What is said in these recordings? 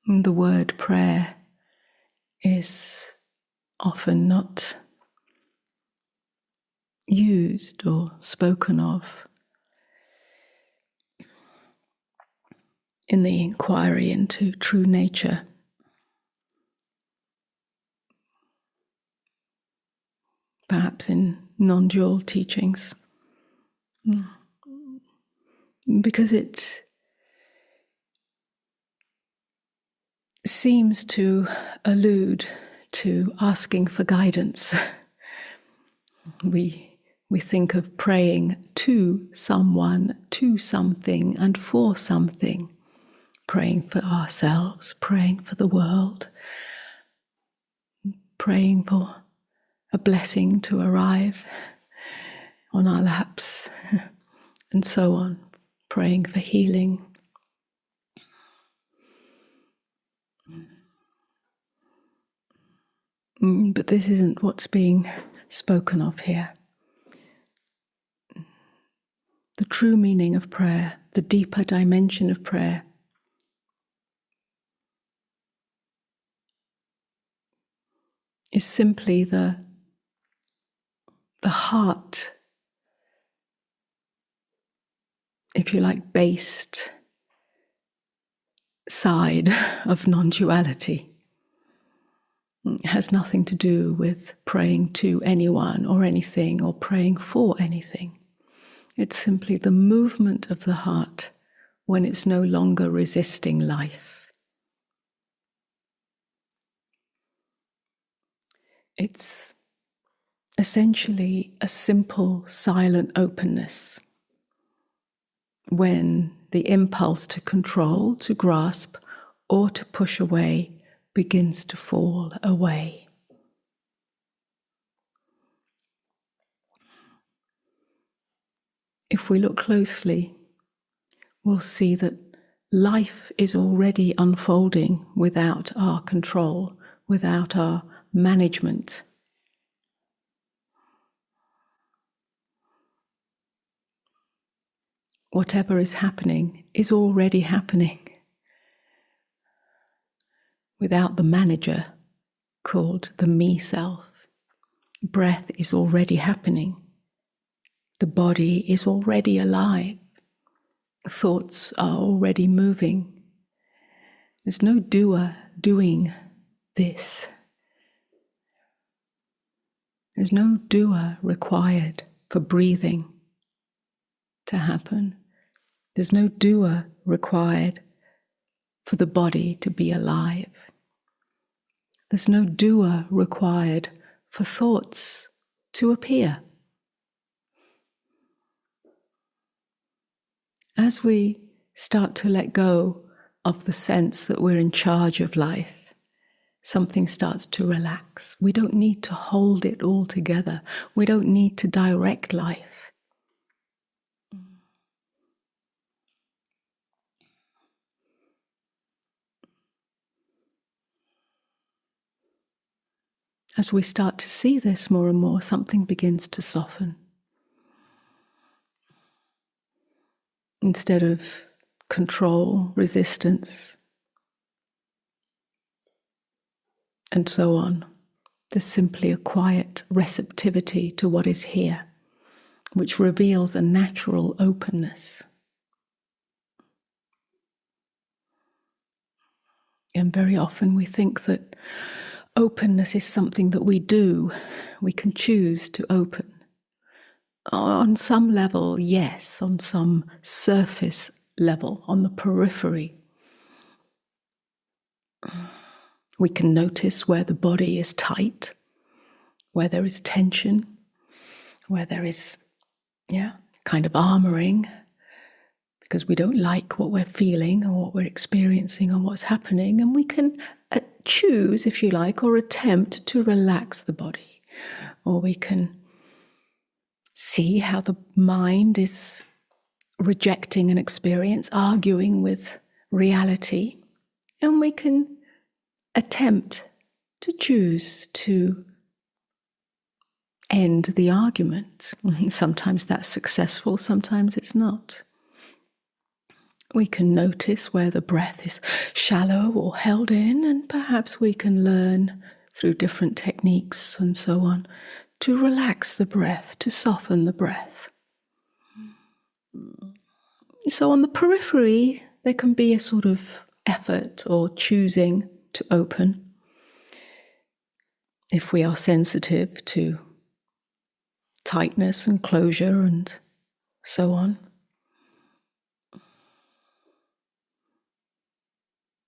The word prayer is often not used or spoken of in the inquiry into true nature. Perhaps in non-dual teachings. Because it seems to allude to asking for guidance. We think of praying to someone, to something, and for something. Praying for ourselves, praying for the world, praying for a blessing to arrive on our laps, and so on. Praying for healing. But this isn't what's being spoken of here. The true meaning of prayer, the deeper dimension of prayer, is simply the heart, if you like, based side of non-duality. It has nothing to do with praying to anyone or anything or praying for anything. It's simply the movement of the heart when it's no longer resisting life. It's essentially a simple, silent openness when the impulse to control, to grasp, or to push away begins to fall away. If we look closely, we'll see that life is already unfolding without our control, without our management. Whatever is happening is already happening without the manager called the me self. Breath is already happening. The body is already alive. Thoughts are already moving. There's no doer doing this. There's no doer required for breathing to happen. There's no doer required for the body to be alive. There's no doer required for thoughts to appear. As we start to let go of the sense that we're in charge of life, something starts to relax. We don't need to hold it all together. We don't need to direct life. As we start to see this more and more, something begins to soften. Instead of control, resistance, and so on, there's simply a quiet receptivity to what is here, which reveals a natural openness. And very often we think that openness is something that we do. We can choose to open. On some level, yes. On some surface level, on the periphery. We can notice where the body is tight, where there is tension, where there is, kind of armoring, because we don't like what we're feeling or what we're experiencing or what's happening, and we can choose, if you like, or attempt to relax the body. Or we can see how the mind is rejecting an experience, arguing with reality, and we can attempt to choose to end the argument. Sometimes that's successful, sometimes it's not. We can notice where the breath is shallow or held in, and perhaps we can learn through different techniques and so on to relax the breath, to soften the breath. So on the periphery, there can be a sort of effort or choosing to open. If we are sensitive to tightness and closure and so on.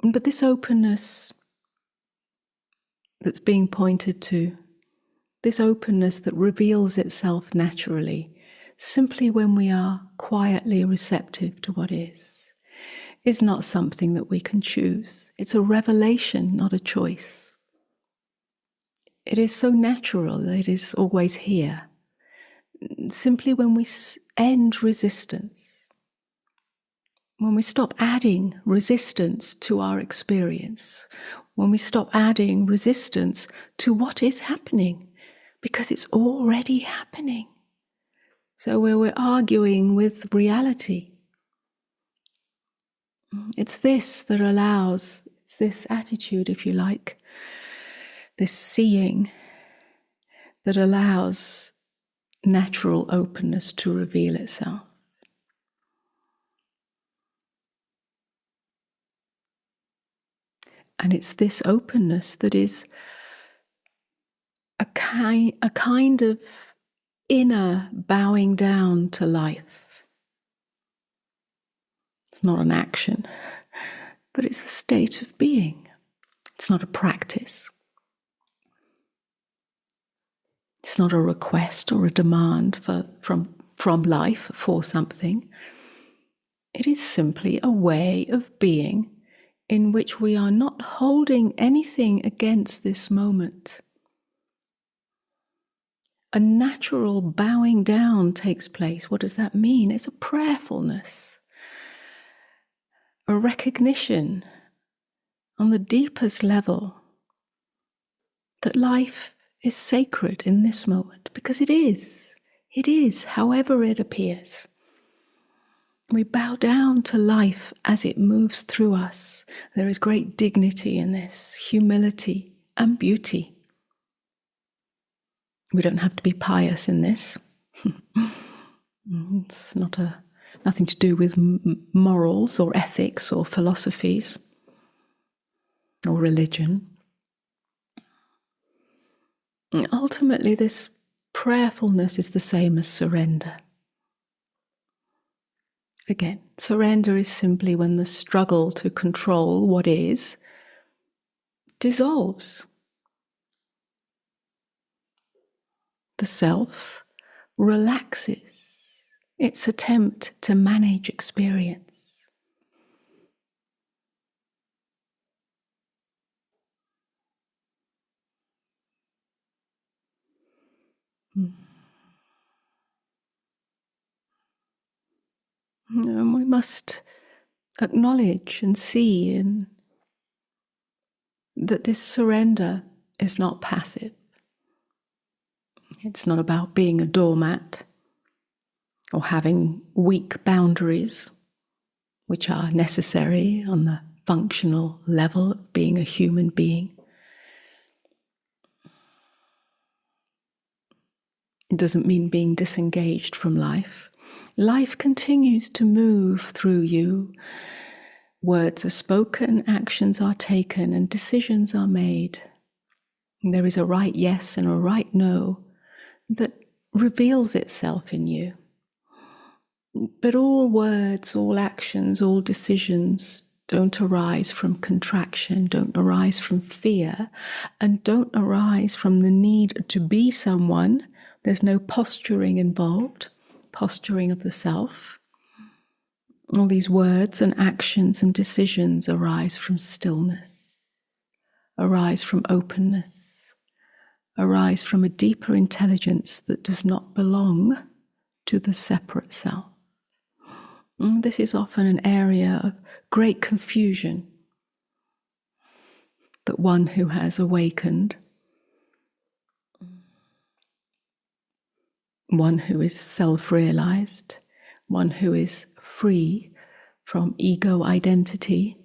But this openness that's being pointed to, this openness that reveals itself naturally, simply when we are quietly receptive to what is not something that we can choose. It's a revelation, not a choice. It is so natural, it is always here. Simply when we end resistance, when we stop adding resistance to our experience, when we stop adding resistance to what is happening, because it's already happening. So where we're arguing with reality, it's this that allows, it's this attitude, if you like, this seeing that allows natural openness to reveal itself. And it's this openness that is a kind of inner bowing down to life. It's not an action, but it's a state of being. It's not a practice. It's not a request or a demand from life for something. It is simply a way of being in which we are not holding anything against this moment. A natural bowing down takes place. What does that mean? It's a prayerfulness, a recognition on the deepest level that life is sacred in this moment, because it is, however it appears. We bow down to life as it moves through us. There is great dignity in this, humility and beauty. We don't have to be pious in this. It's nothing to do with morals or ethics or philosophies or religion. Ultimately, this prayerfulness is the same as surrender. Again, surrender is simply when the struggle to control what is dissolves. The self relaxes its attempt to manage experience. And we must acknowledge and see that this surrender is not passive. It's not about being a doormat or having weak boundaries, which are necessary on the functional level of being a human being. It doesn't mean being disengaged from life. Life continues to move through you. Words are spoken, actions are taken, and decisions are made. And there is a right yes and a right no that reveals itself in you. But all words, all actions, all decisions don't arise from contraction, don't arise from fear, and don't arise from the need to be someone. There's no posturing involved, posturing of the self. All these words and actions and decisions arise from stillness, arise from openness, arise from a deeper intelligence that does not belong to the separate self. And this is often an area of great confusion that one who has awakened, one who is self-realized, one who is free, from ego identity,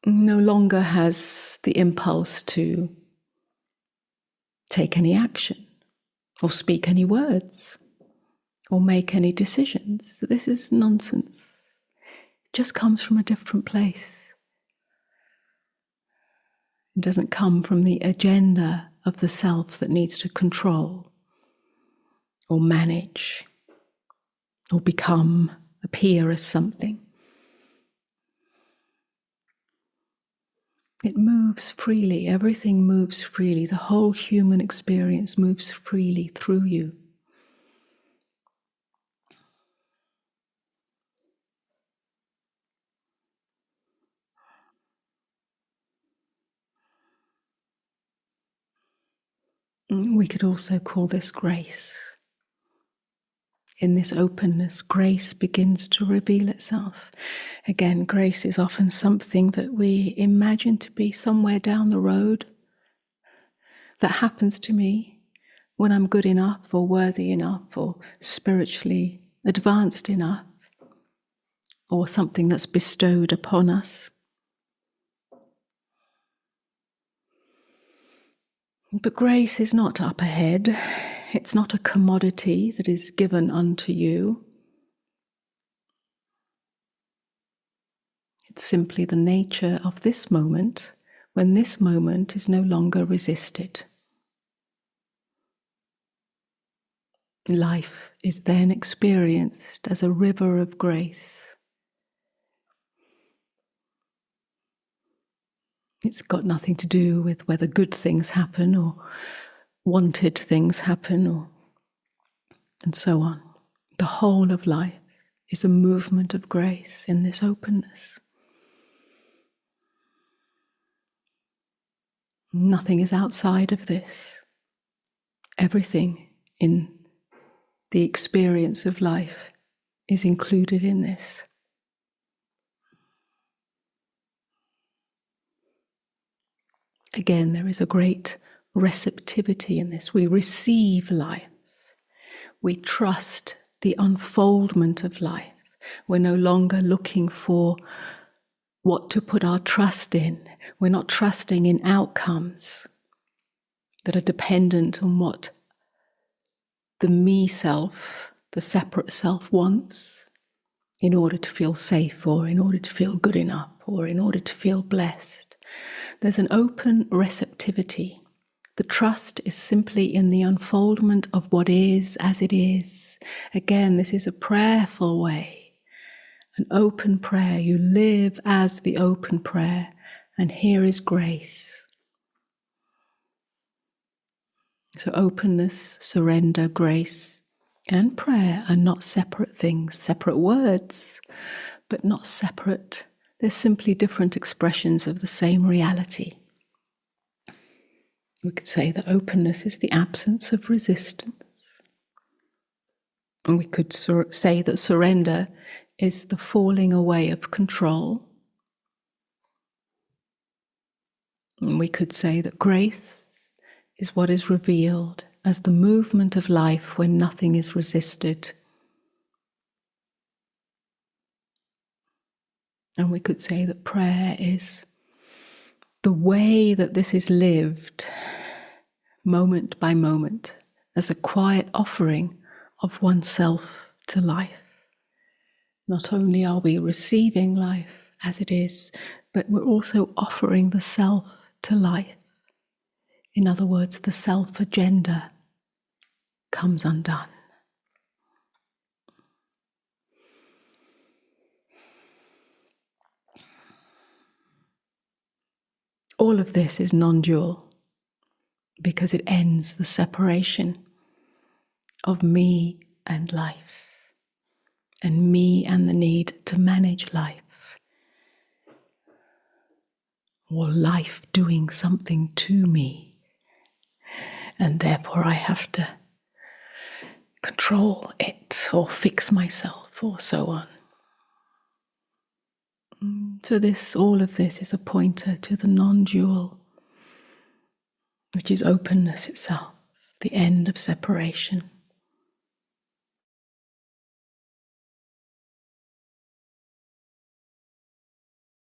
no longer has the impulse to take any action or speak any words or make any decisions. This is nonsense. It just comes from a different place. It doesn't come from the agenda of the self that needs to control or manage or appear as something. It moves freely. Everything moves freely. The whole human experience moves freely through you. We could also call this grace. In this openness, grace begins to reveal itself. Again, grace is often something that we imagine to be somewhere down the road that happens to me when I'm good enough or worthy enough or spiritually advanced enough, or something that's bestowed upon us. But grace is not up ahead. It's not a commodity that is given unto you. It's simply the nature of this moment, when this moment is no longer resisted. Life is then experienced as a river of grace. It's got nothing to do with whether good things happen or wanted things happen, and so on. The whole of life is a movement of grace in this openness. Nothing is outside of this. Everything in the experience of life is included in this. Again, there is a great receptivity in this. We receive life. We trust the unfoldment of life. We're no longer looking for what to put our trust in. We're not trusting in outcomes that are dependent on what the me self, the separate self, wants in order to feel safe or in order to feel good enough or in order to feel blessed. There's an open receptivity. The trust is simply in the unfoldment of what is as it is. Again, this is a prayerful way, an open prayer. You live as the open prayer, and here is grace. So openness, surrender, grace, and prayer are not separate things, separate words, but not separate. They're simply different expressions of the same reality. We could say that openness is the absence of resistance. And we could say that surrender is the falling away of control. And we could say that grace is what is revealed as the movement of life when nothing is resisted. And we could say that prayer is the way that this is lived moment by moment as a quiet offering of oneself to life. Not only are we receiving life as it is, but we're also offering the self to life. In other words, the self agenda comes undone. All of this is non-dual because it ends the separation of me and life, and me and the need to manage life, or life doing something to me, and therefore I have to control it or fix myself or so on. So all of this is a pointer to the non-dual, which is openness itself, the end of separation.